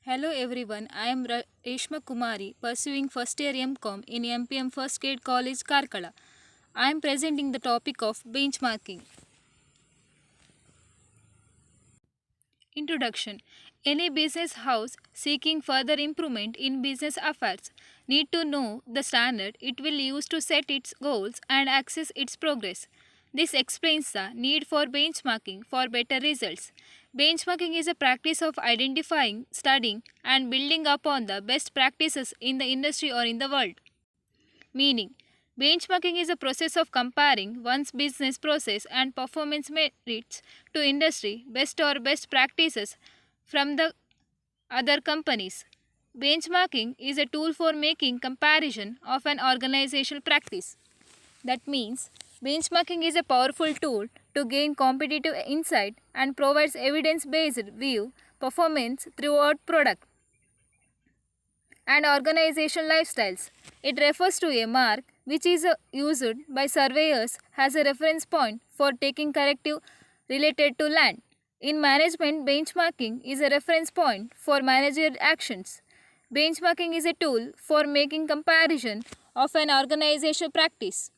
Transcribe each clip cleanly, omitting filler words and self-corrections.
Hello everyone, I am Reshma Kumari, pursuing first year MCom in MPM First Grade College, Karkala. I am presenting the topic of benchmarking. Introduction. Any business house seeking further improvement in business affairs need to know the standard it will use to set its goals and assess its progress. This explains the need for benchmarking for better results. Benchmarking is a practice of identifying, studying, and building upon the best practices in the industry or in the world. Meaning, benchmarking is a process of comparing one's business process and performance merits to industry best practices from the other companies. Benchmarking is a tool for making comparison of an organizational practice. That means benchmarking is a powerful tool to gain competitive insight and provides evidence-based view performance throughout product and organizational lifestyles. It refers to a mark which is used by surveyors as a reference point for taking corrective related to land. In management, benchmarking is a reference point for managerial actions. Benchmarking is a tool for making comparison of an organizational practice.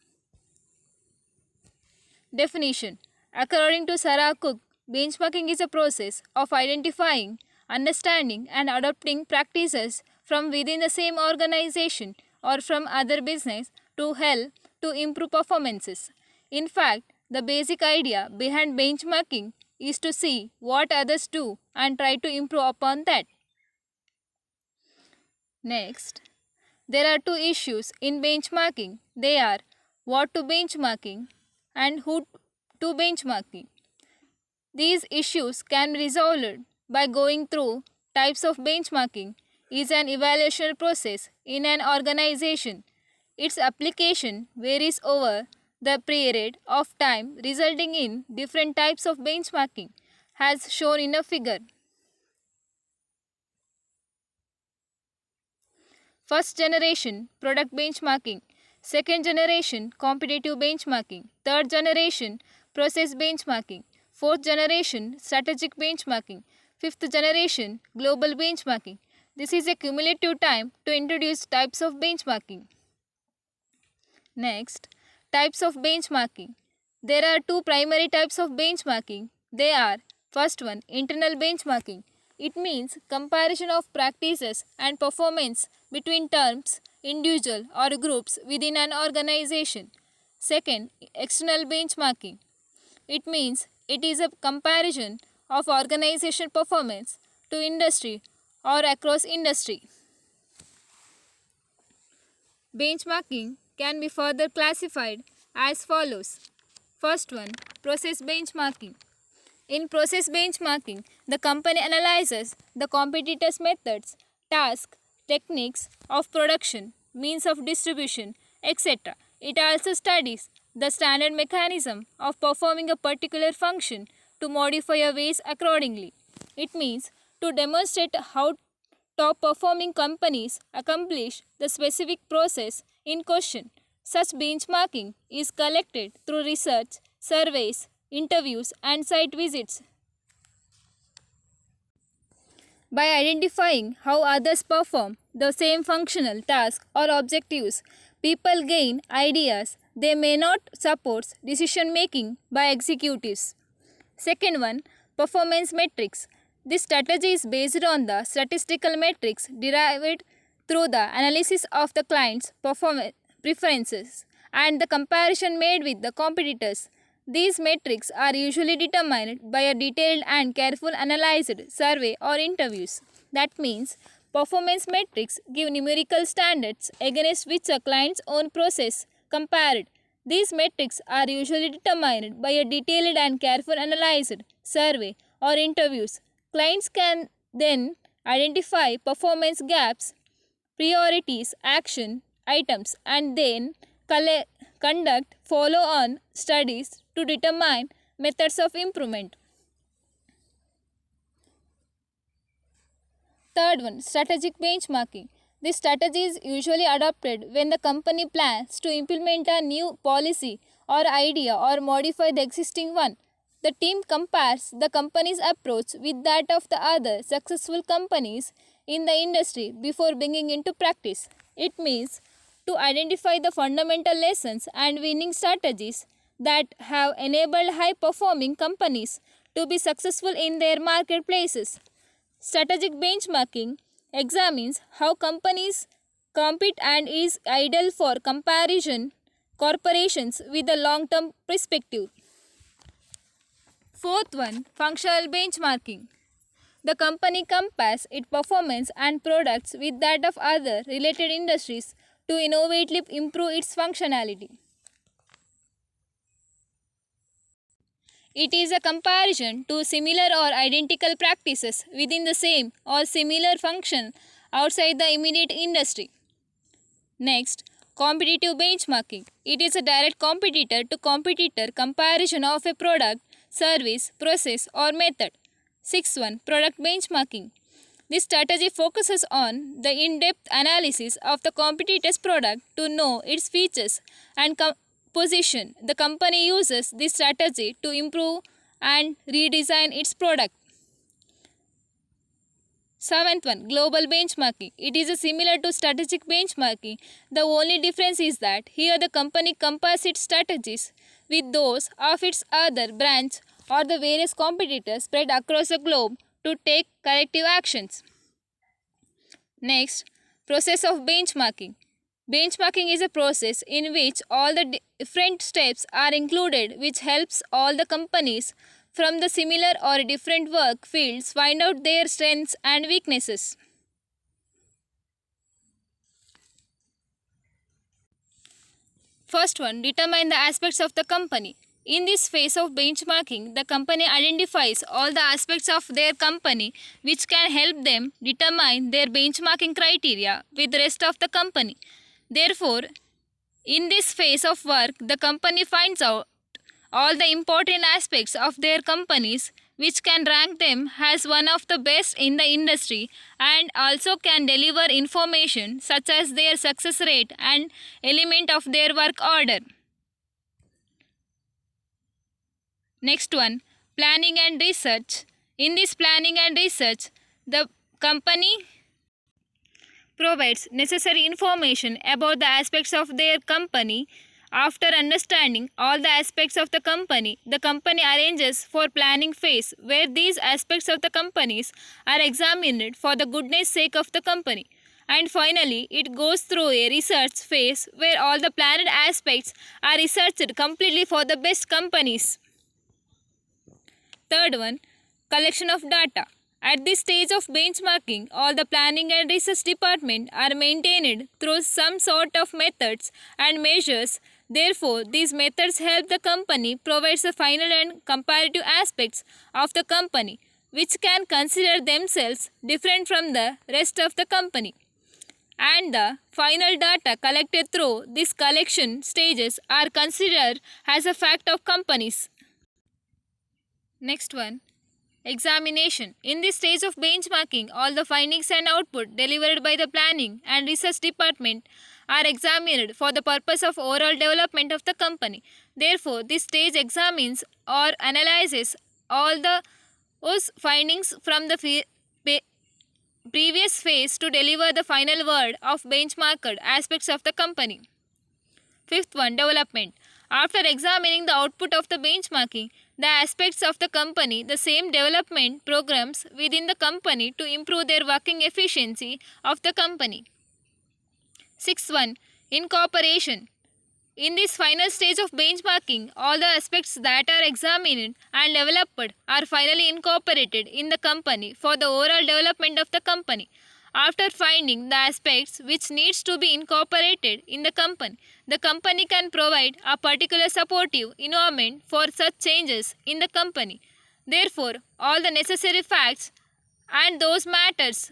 Definition. According to Sarah Cook, benchmarking is a process of identifying, understanding, and adopting practices from within the same organization or from other business to help to improve performances. In fact, the basic idea behind benchmarking is to see what others do and try to improve upon that. Next, there are two issues in benchmarking. They are what to benchmarking and who to benchmarking. These issues can be resolved by going through types of benchmarking is an evaluation process in an organization. Its application varies over the period of time resulting in different types of benchmarking as shown in a figure. First generation product benchmarking, second generation competitive benchmarking, third generation process benchmarking, fourth generation strategic benchmarking, fifth generation global benchmarking. This is a cumulative time to introduce types of benchmarking. Next, types of benchmarking. There are two primary types of benchmarking. They are first one, internal benchmarking. It means comparison of practices and performance between terms, individual or groups within an organization. Second, external benchmarking. It means it is a comparison of organization performance to industry or across industry. Benchmarking can be further classified as follows. First one, process benchmarking. In process benchmarking, the company analyzes the competitors' methods, tasks, techniques of production, means of distribution, etc. It also studies the standard mechanism of performing a particular function to modify a ways accordingly. It means to demonstrate how top performing companies accomplish the specific process in question. Such benchmarking is collected through research, surveys, interviews, and site visits. By identifying how others perform the same functional task or objectives, people gain ideas they may not support decision making by executives. Second one, performance metrics. This strategy is based on the statistical metrics derived through the analysis of the client's performance preferences and the comparison made with the competitors. These metrics are usually determined by a detailed and careful analyzed survey or interviews. That means performance metrics give numerical standards against which a client's own process compared. These metrics are usually determined by a detailed and careful analyzed survey or interviews. Clients can then identify performance gaps, priorities, action items, and then conduct follow on studies to determine methods of improvement. Third one, strategic benchmarking. This strategy is usually adopted when the company plans to implement a new policy or idea or modify the existing one. The team compares the company's approach with that of the other successful companies in the industry before bringing into practice. It means to identify the fundamental lessons and winning strategies that have enabled high performing companies to be successful in their marketplaces. Strategic benchmarking examines how companies compete and is ideal for comparison corporations with a long term perspective. Fourth one, functional benchmarking. The company compares its performance and products with that of other related industries to innovatively improve its functionality. It is a comparison to similar or identical practices within the same or similar function outside the immediate industry. Next, competitive benchmarking. It is a direct competitor to competitor comparison of a product, service, process, or method. Sixth one, product benchmarking. This strategy focuses on the in depth analysis of the competitor's product to know its features and position. The company uses this strategy to improve and redesign its product. Seventh one, global benchmarking. It is similar to strategic benchmarking. The only difference is that here the company compares its strategies with those of its other branch or the various competitors spread across the globe to take corrective actions. Next, process of benchmarking. Benchmarking is a process in which all the different steps are included, which helps all the companies from the similar or different work fields find out their strengths and weaknesses. First one, determine the aspects of the company. In this phase of benchmarking, the company identifies all the aspects of their company which can help them determine their benchmarking criteria with the rest of the company. Therefore, in this phase of work, the company finds out all the important aspects of their companies which can rank them as one of the best in the industry and also can deliver information such as their success rate and element of their work order. Next one, planning and research. In this planning and research, the company provides necessary information about the aspects of their company. After understanding all the aspects of the company arranges for planning phase where these aspects of the companies are examined for the goodness sake of the company. And finally, it goes through a research phase where all the planned aspects are researched completely for the best companies. Third one, collection of data. At this stage of benchmarking, all the planning and research department are maintained through some sort of methods and measures. Therefore, these methods help the company provides the final and comparative aspects of the company, which can consider themselves different from the rest of the company. And the final data collected through these collection stages are considered as a fact of companies. Next one, examination. In this stage of benchmarking, all the findings and output delivered by the planning and research department are examined for the purpose of overall development of the company. Therefore, this stage examines or analyzes all those findings from the previous phase to deliver the final word of benchmarked aspects of the company. Fifth one, development. After examining the output of the benchmarking, the aspects of the company, the same development programs within the company to improve their working efficiency of the company. Sixth one, incorporation. In this final stage of benchmarking, all the aspects that are examined and developed are finally incorporated in the company for the overall development of the company. After finding the aspects which needs to be incorporated in the company can provide a particular supportive environment for such changes in the company. Therefore, all the necessary facts and those matters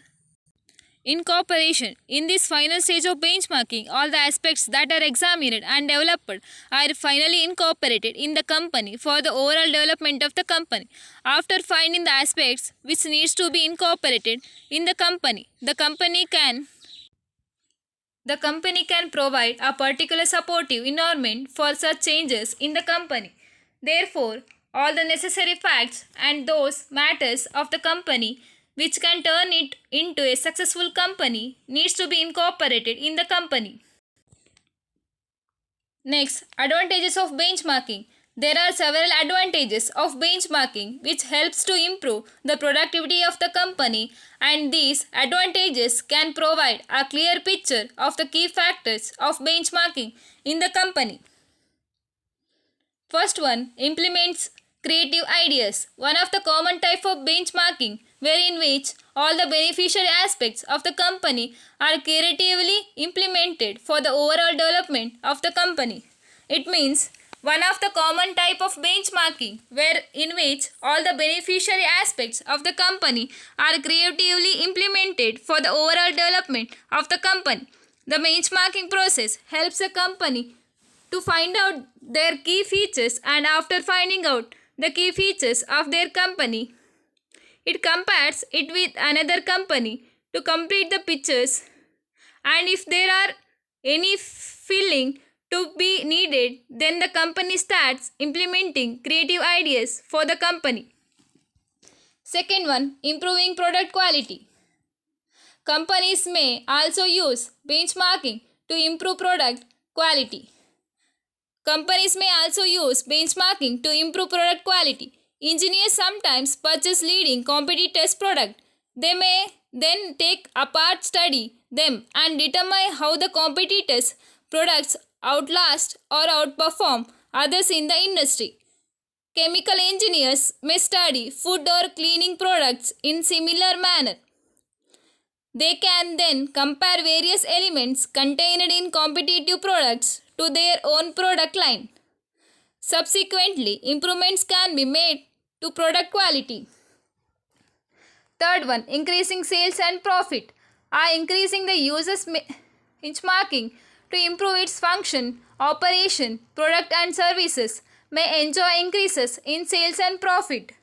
incorporation. In this final stage of benchmarking, all the aspects that are examined and developed are finally incorporated in the company for the overall development of the company. After finding the aspects which needs to be incorporated in the company can provide a particular supportive environment for such changes in the company. Therefore, all the necessary facts and those matters of the company which can turn it into a successful company needs to be incorporated in the company. Next, advantages of benchmarking. There are several advantages of benchmarking which helps to improve the productivity of the company, and these advantages can provide a clear picture of the key factors of benchmarking in the company. First one, implements creative ideas. One of the common type of benchmarking wherein which all the beneficial aspects of the company are creatively implemented for the overall development of the company. It means one of the common type of benchmarking where in which all the beneficiary aspects of the company are creatively implemented for the overall development of the company. The benchmarking process helps a company to find out their key features, and after finding out the key features of their company, it compares it with another company to complete the pictures, and if there are any filling to be needed, then the company starts implementing creative ideas for the company. Second one, improving product quality. Companies may also use benchmarking to improve product quality. Companies may also use benchmarking to improve product quality. Engineers sometimes purchase leading competitors' product. They may then take apart, study them, and determine how the competitors' products outlast or outperform others in the industry. Chemical engineers may study food or cleaning products in similar manner. They can then compare various elements contained in competitive products to their own product line. Subsequently, improvements can be made to product quality. Third one, increasing sales and profit. Are increasing the user's benchmarking to improve its function, operation, product and services may enjoy increases in sales and profit.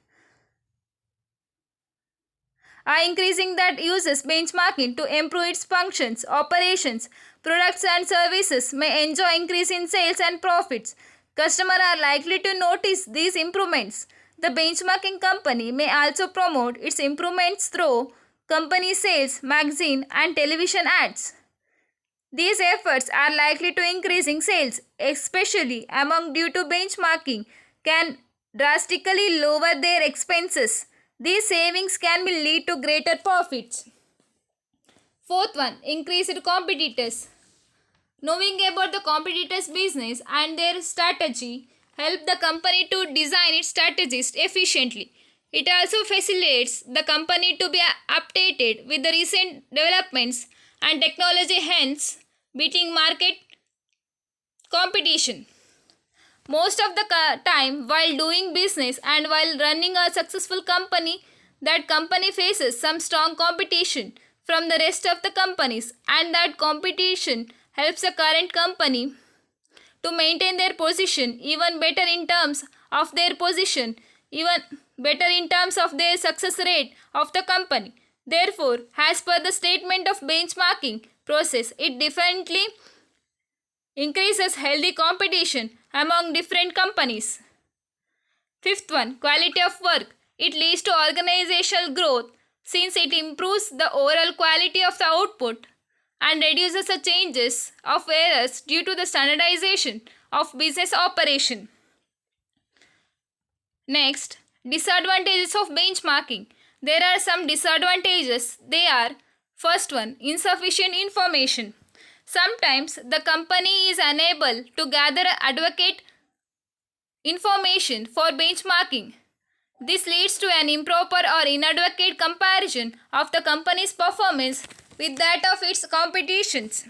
Are increasing that uses benchmarking to improve its functions, operations, products and services may enjoy increase in sales and profits. Customers are likely to notice these improvements. The benchmarking company may also promote its improvements through company sales, magazine and television ads. These efforts are likely to increasing sales, especially among due to benchmarking can drastically lower their expenses. These savings can lead to greater profits. Fourth one, increased competitors. Knowing about the competitors' business and their strategy help the company to design its strategies efficiently. It also facilitates the company to be updated with the recent developments and technology, hence beating market competition. Most of the time while doing business and while running a successful company, that company faces some strong competition from the rest of the companies, and that competition helps the current company to maintain their position even better in terms of their position, even better in terms of their success rate of the company. Therefore, as per the statement of benchmarking process, it definitely increases healthy competition among different companies. Fifth one, quality of work. It leads to organizational growth since it improves the overall quality of the output and reduces the changes of errors due to the standardization of business operation. Next, disadvantages of benchmarking. There are some disadvantages. They are: first one, insufficient information. Sometimes the company is unable to gather adequate information for benchmarking. This leads to an improper or inadequate comparison of the company's performance with that of its competitions.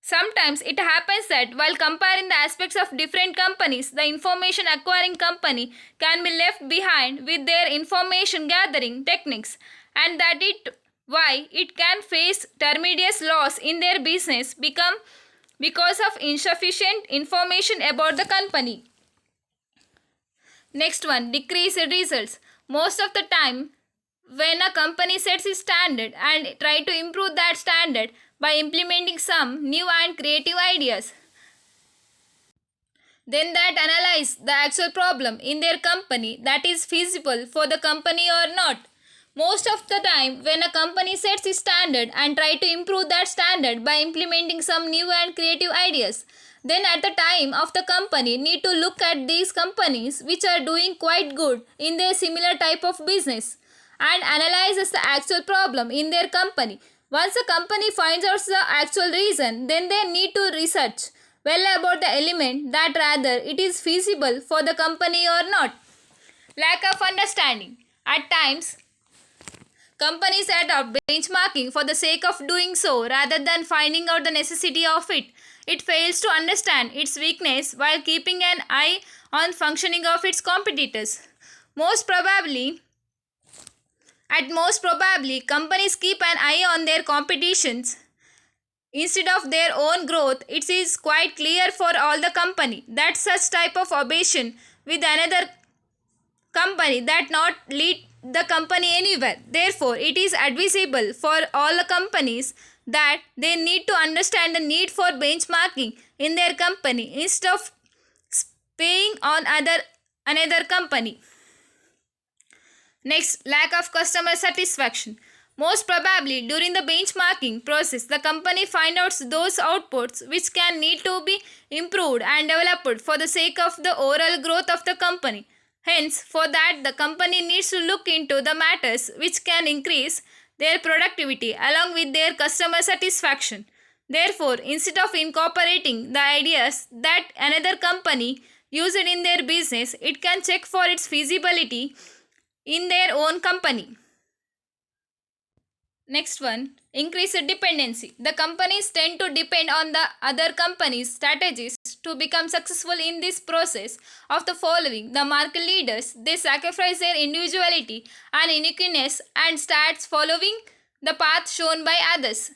Sometimes it happens that while comparing the aspects of different companies, the information acquiring company can be left behind with their information gathering techniques, and that it why it can face tremendous loss in their business become because of insufficient information about the company. Next one, decreased results. Most of the time when a company sets its standard and try to improve that standard by implementing some new and creative ideas, Then that analyze the actual problem in their company that is feasible for the company or not. Most of the time when a company sets its standard and try to improve that standard by implementing some new and creative ideas, then at the time of the company need to look at these companies which are doing quite good in their similar type of business and analyzes the actual problem in their company. Once the company finds out the actual reason, then they need to research well about the element that rather it is feasible for the company or not. Lack of understanding. At times, companies adopt benchmarking for the sake of doing so rather than finding out the necessity of it. It fails to understand its weakness while keeping an eye on functioning of its competitors. Most probably, most probably, companies keep an eye on their competitions instead of their own growth. It is quite clear for all the company that such type of obsession with another company that not lead the company anywhere. Therefore, it is advisable for all the companies that they need to understand the need for benchmarking in their company instead of paying on another company. Next, lack of customer satisfaction. Most probably, during the benchmarking process, the company finds out those outputs which can need to be improved and developed for the sake of the overall growth of the company. Hence, for that, the company needs to look into the matters which can increase their productivity along with their customer satisfaction. Therefore, instead of incorporating the ideas that another company used in their business, it can check for its feasibility in their own company. Next one, increased dependency. The companies tend to depend on the other companies' strategies to become successful in this process of the following. The market leaders, they sacrifice their individuality and uniqueness and starts following the path shown by others.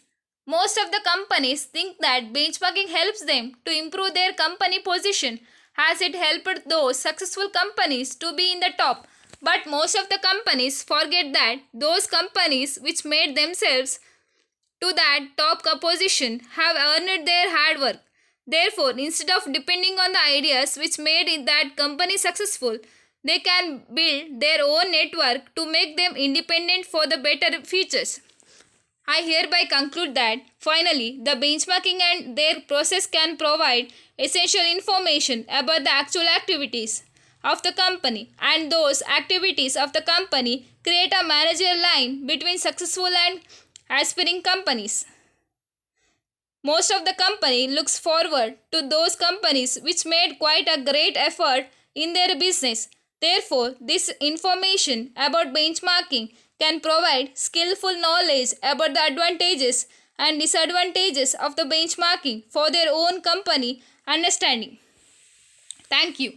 Most of the companies think that benchmarking helps them to improve their company position as it helped those successful companies to be in the top. But most of the companies forget that those companies which made themselves to that top position have earned their hard work. Therefore, instead of depending on the ideas which made that company successful, they can build their own network to make them independent for the better futures. I hereby conclude that finally the benchmarking and their process can provide essential information about the actual activities of the company, and those activities of the company create a managerial line between successful and aspiring companies. Most of the company looks forward to those companies which made quite a great effort in their business. Therefore, this information about benchmarking can provide skillful knowledge about the advantages and disadvantages of the benchmarking for their own company understanding. Thank you.